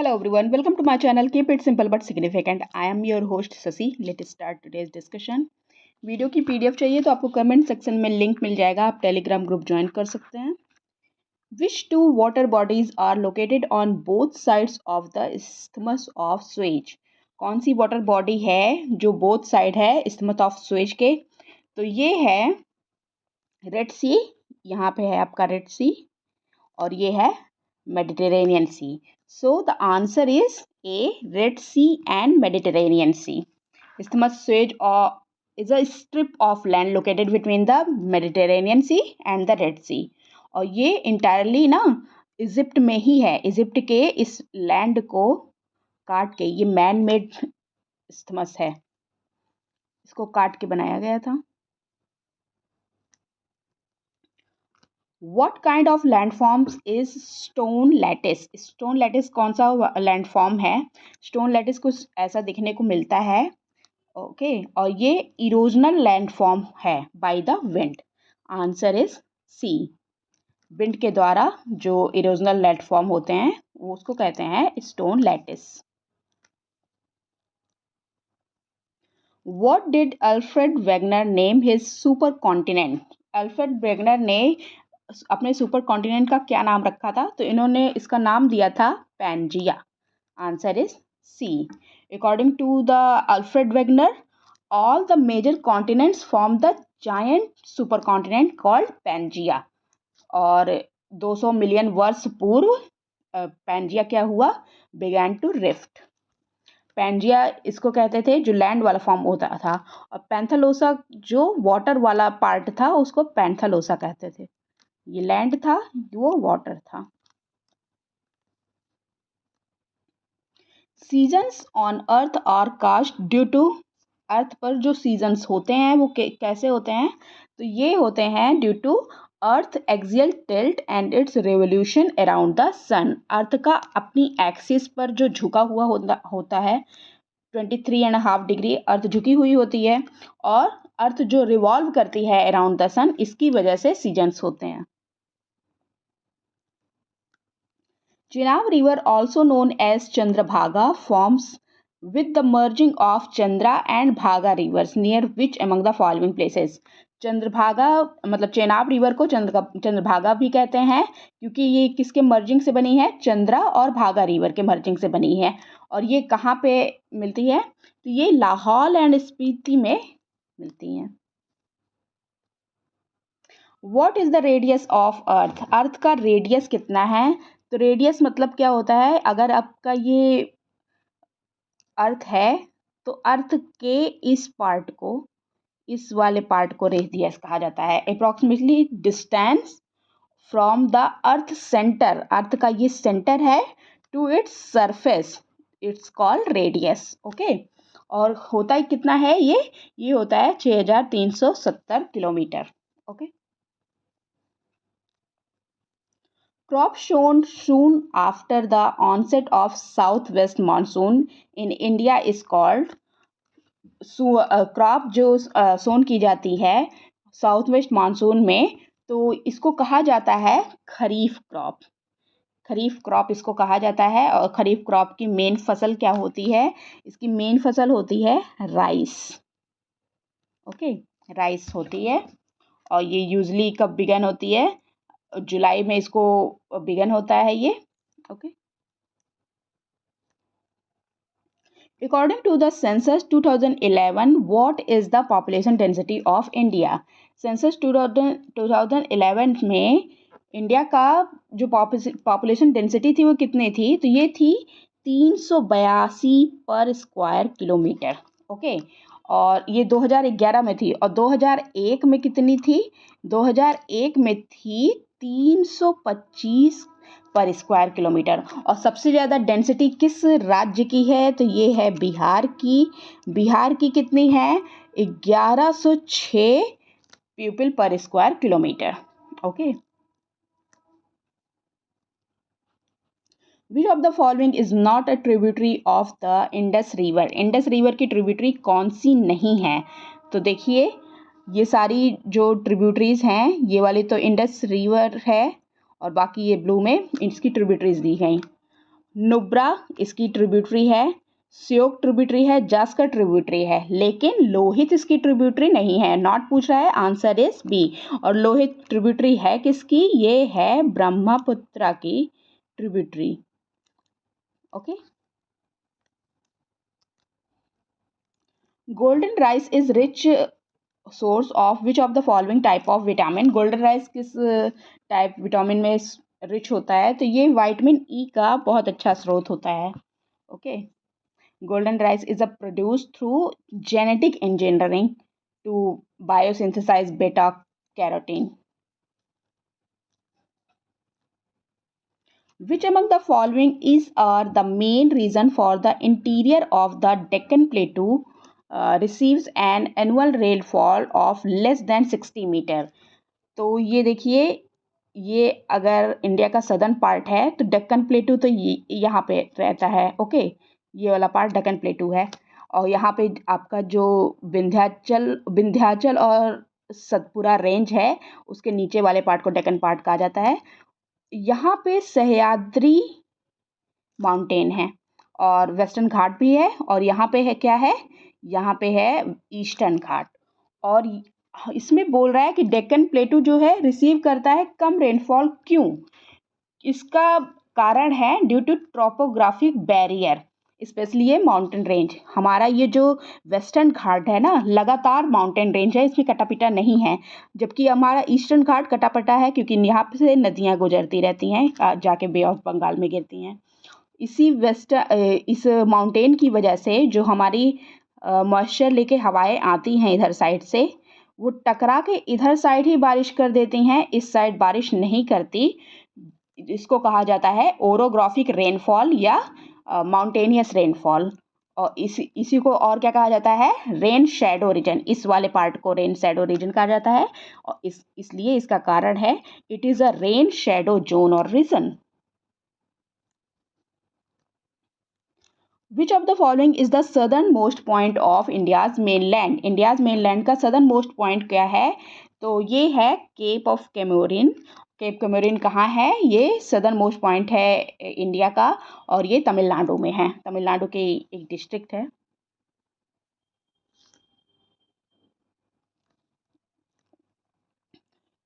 Hello everyone, welcome to my channel. Keep it simple but significant. I am your host Sasi. Let's start today's discussion. Video की PDF चाहिए तो आपको comment section में link मिल जाएगा, आप Telegram group join कर सकते हैं. Which two water bodies are located on both sides of the Isthmus of Suez? कौन सी वाटर बॉडी है जो बोथ साइड है इस्थमस ऑफ सुएज के? तो ये है रेड सी, यहाँ पे है आपका रेड सी, और ये है Mediterranean sea. So the answer is A, Red Sea and Mediterranean Sea. Isthmus Suez is a strip of land located between the Mediterranean Sea and the Red Sea. और ये इंटायरली ना इजिप्ट में ही है. Egypt के इस land को काट के, ये मैन मेड इस्थमस है, इसको काट के बनाया गया था. What kind of landforms is stone lattice? Stone lattice कौन सा लैंडफॉर्म है? स्टोन लैटिस कुछ ऐसा दिखने को मिलता है, ओके, और ये इरोजनल लैंडफॉर्म है by the wind. Answer is C. Wind के द्वारा जो इरोजनल लैंडफॉर्म होते हैं वो उसको कहते हैं stone lattice. What did Alfred Wegener name his supercontinent? Alfred Wegener ने अपने सुपर कॉन्टिनेंट का क्या नाम रखा था? तो इन्होंने इसका नाम दिया था Pangaea. Answer is C. According to the Alfred Wegener, all the major continents form the giant supercontinent called Pangaea. और 200 मिलियन वर्ष पूर्व पैंजिया क्या हुआ? Began to rift. पैंजिया इसको कहते थे जो लैंड वाला फॉर्म होता था, और पैंथलोसा जो वाटर वाला पार्ट था उसको पैंथलोसा कहते थे. ये लैंड था, वो वाटर था. Seasons on earth are caused due to, अर्थ पर जो सीजन्स होते हैं वो कैसे होते हैं? तो ये होते हैं due to earth axial tilt and its revolution around the sun. Earth का अपनी एक्सिस पर जो झुका हुआ होता है 23.5 डिग्री अर्थ झुकी हुई होती है, और अर्थ जो रिवॉल्व करती है अराउंड द सन, इसकी वजह से सीजन्स होते हैं. Chenab River, also known as Chandrabhaga, forms with the merging of Chandra and Bhaga rivers near which among the following places? Chandrabhaga मतलब चेनाब रिवर को चंद्रभागा भी कहते हैं क्योंकि ये किसके मर्जिंग से बनी है? चंद्रा और भागा रिवर के मर्जिंग से बनी है. और ये कहाँ पे मिलती है? तो ये लाहौल एंड स्पीति में मिलती हैं. What is the radius of अर्थ? अर्थ का रेडियस कितना है? तो रेडियस मतलब क्या होता है? अगर आपका ये अर्थ है तो अर्थ के इस पार्ट को, इस वाले पार्ट को रेडियस कहा जाता है. Approximately distance from the earth centre, earth का ये सेंटर है, to its surface, it's called radius. Okay, और होता है कितना है ये होता है 6370 kilometre. Okay. Crop shown soon after the onset of southwest monsoon in India is called, crop जो सोन की जाती है साउथ वेस्ट मानसून में, तो इसको कहा जाता है खरीफ क्रॉप. खरीफ क्रॉप इसको कहा जाता है. और खरीफ क्रॉप की मेन फसल क्या होती है? इसकी मेन फसल होती है राइस. ओके, राइस होती है. और ये यूजली कब बिगन होती है? जुलाई में इसको बिगन होता है ये. Okay. According to the census 2011, what is the population density of India? Census 2011 में इंडिया का जो पॉपुलेशन डेंसिटी थी वो कितनी थी? तो ये थी 382 पर स्क्वायर किलोमीटर. ओके. और ये 2011 में थी. और 2001 में कितनी थी? 2001 में थी 325 पर स्क्वायर किलोमीटर. और सबसे ज़्यादा डेंसिटी किस राज्य की है? तो ये है बिहार की. बिहार की कितनी है? 1106 पीपल पर square kilometre. Okay. Which of the following is not a tributary of the Indus River? Indus river की ट्रिब्यूटरी कौन सी नहीं है? तो देखिए, ये सारी जो ट्रिब्यूटरीज हैं, ये वाली तो इंडस रिवर है, और बाकी ये ब्लू में इसकी ट्रिब्यूटरीज दी गई. नुब्रा इसकी ट्रिब्यूटरी है, श्योक ट्रिब्यूटरी है, जस्कर ट्रिब्यूटरी है, लेकिन लोहित इसकी ट्रिब्यूटरी नहीं है। नॉट पूछ रहा है, आंसर इज बी। और लोहित ट्रिब्यूटरी है किसकी? ये है ब्रह्मपुत्र की tributary. Okay. Golden rice is rich source of which of the following type of vitamin. Golden rice किस टाइप विटामिन में रिच होता है? तो ये विटामिन ई का बहुत अच्छा स्रोत होता है। Okay. Golden rice is a produce through genetic engineering to biosynthesize beta carotene. Which among the following is the main reason for the interior of the Deccan Plateau receives an annual rainfall of less than 60 metre? तो ये देखिए, ये अगर India का southern part है तो डेक्कन प्लेटू तो ये यहाँ पे रहता है। ओके, ये वाला पार्ट डेक्कन प्लेटू है। और यहाँ पे आपका जो विंध्याचल विंध्याचल और सतपुरा रेंज है, उसके नीचे वाले पार्ट को डेक्कन पार्ट कहा जाता है। यहाँ पे सह्याद्री माउंटेन है और वेस्टर्न घाट भी है, और यहाँ पे है क्या है? यहाँ पे है ईस्टर्न घाट। और इसमें बोल रहा है कि डेक्कन प्लेटू जो है रिसीव करता है कम रेनफॉल। क्यों? इसका कारण है ड्यू टू ट्रोपोग्राफिक बैरियर, स्पेशली ये माउंटेन रेंज। हमारा ये जो वेस्टर्न घाट है ना, लगातार माउंटेन रेंज है, इसमें कटापिटा नहीं है। जबकि हमारा ईस्टर्न घाट कटापटा है, क्योंकि यहाँ से नदियाँ गुजरती रहती हैं, जाके बे ऑफ बंगाल में गिरती हैं। इस माउंटेन की वजह से जो हमारी मॉइस्चर लेके हवाएं आती हैं इधर साइड से, वो टकरा के इधर साइड ही बारिश कर देती हैं, इस साइड बारिश नहीं करती। इसको कहा जाता है ओरोग्राफिक रेनफॉल या माउंटेनियस रेनफॉल। और इसी को और क्या कहा जाता है? Rain shadow reason. इस वाले पार्ट को रेन शैडो रीजन कहा जाता है, और इसलिए इसका कारण है it is a rain shadow zone और reason. Which of the following is the southern most point of India's mainland? India's mainland का southern most point क्या है? तो ये है Cape of Comorin. Cape Comorin कहाँ है? ये सदर्न मोस्ट पॉइंट है इंडिया का, और ये तमिलनाडु में है। तमिलनाडु के एक डिस्ट्रिक्ट है।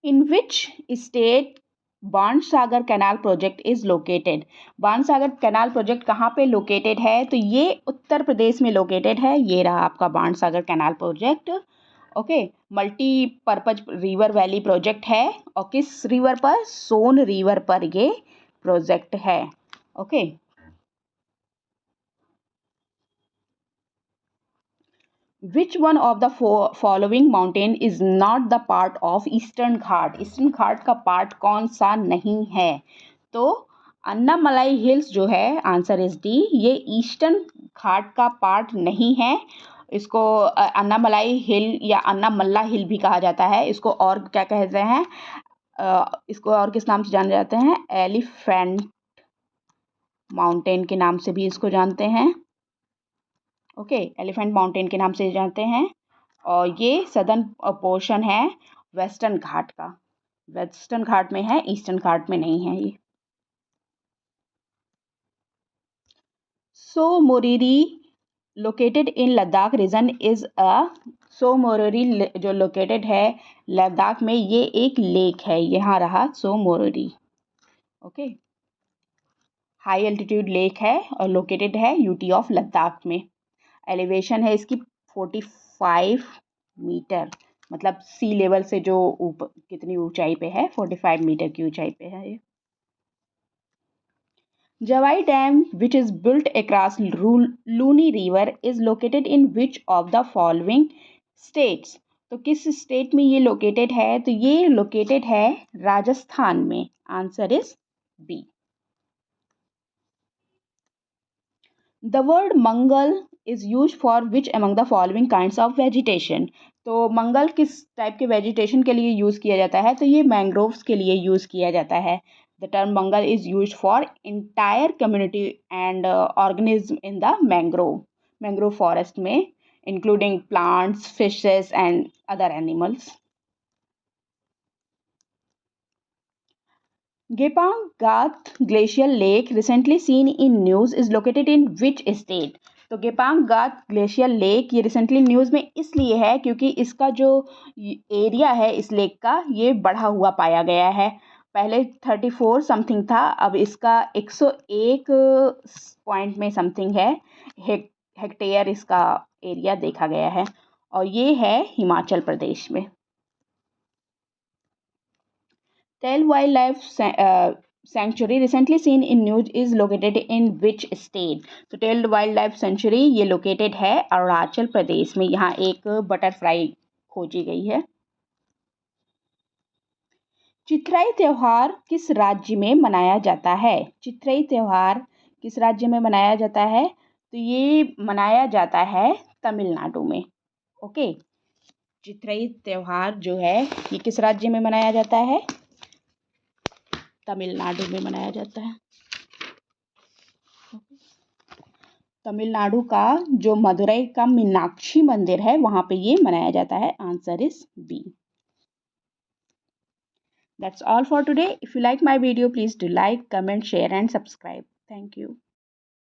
In which state Bansagar canal project is located? Bansagar canal project कहाँ पे लोकेटेड है? तो ये उत्तर प्रदेश में लोकेटेड है। ये रहा आपका Bansagar canal project. Okay, multipurpose river valley project है, और किस रिवर पर? सोन रिवर पर ये प्रोजेक्ट है। Okay. Which one of the following mountain is not the part of Eastern Ghat? Eastern Ghat का पार्ट कौन सा नहीं है? तो अन्नामलाई हिल्स जो है, आंसर इज डी, ये ईस्टर्न घाट का पार्ट नहीं है। इसको अन्नामलाई हिल या अन्नामल्ला हिल भी कहा जाता है। इसको और क्या कहते हैं? इसको और किस नाम से जाने जाते हैं? एलिफेंट माउंटेन के नाम से भी इसको जानते हैं। ओके, एलिफेंट माउंटेन के नाम से जानते हैं। और ये सदर्न पोर्शन है वेस्टर्न घाट का। वेस्टर्न घाट में है, ईस्टर्न घाट में नहीं है ये। Tso Moriri located in Ladakh region is a Tso Moriri जो लोकेटेड है लद्दाख में, ये एक लेक है। यहाँ रहा Tso Moriri. Okay, high altitude lake है और लोकेटेड है यूटी ऑफ लद्दाख में। एलिवेशन है इसकी 45 मीटर, मतलब सी लेवल से जो ऊपर कितनी ऊंचाई पे है? 45 मीटर की ऊंचाई पे है ये। Jawai dam which is built across Luni river is located in which of the following states? तो किस स्टेट में ये लोकेटेड है? तो ये लोकेटेड है राजस्थान में। Answer is B. The word Mangal is use for which among the following kinds of vegetation? तो मंगल किस टाइप के वेजिटेशन के लिए यूज़ किया जाता है? तो ये मैंग्रोव्स के लिए यूज़ किया जाता है। The term mangal is use for entire community and organism in the mangrove forest में, including plants, fishes and other animals. Gepang Gath glacier lake recently seen in news is located in which state. तो Gepang Gath glacier lake ये recently news में इसलिए है क्योंकि इसका जो area है इस लेक का ये बढ़ा हुआ पाया गया है। पहले 34 समथिंग था, अब इसका 101 पॉइंट में समथिंग है हेक्टेयर इसका एरिया देखा गया है, और ये है हिमाचल प्रदेश में। Tale wildlife sanctuary recently seen in news is located in which state. तो टेल वाइल्ड लाइफ सेंचुरी ये लोकेटेड है अरुणाचल प्रदेश में। यहाँ एक बटरफ्लाई खोजी गई है। चिथराई त्योहार किस राज्य में मनाया जाता है? चिथराई त्योहार किस राज्य में मनाया जाता है? तो ये मनाया जाता है तमिलनाडु में। ओके, चिथराई त्योहार जो है ये किस राज्य में मनाया जाता है? तमिलनाडु में मनाया जाता है। तमिलनाडु का जो मदुरई का मीनाक्षी मंदिर है वहाँ पे ये मनाया जाता है। Answer is B. That's all for today. If you like my video, please do like, comment, share and subscribe. Thank you.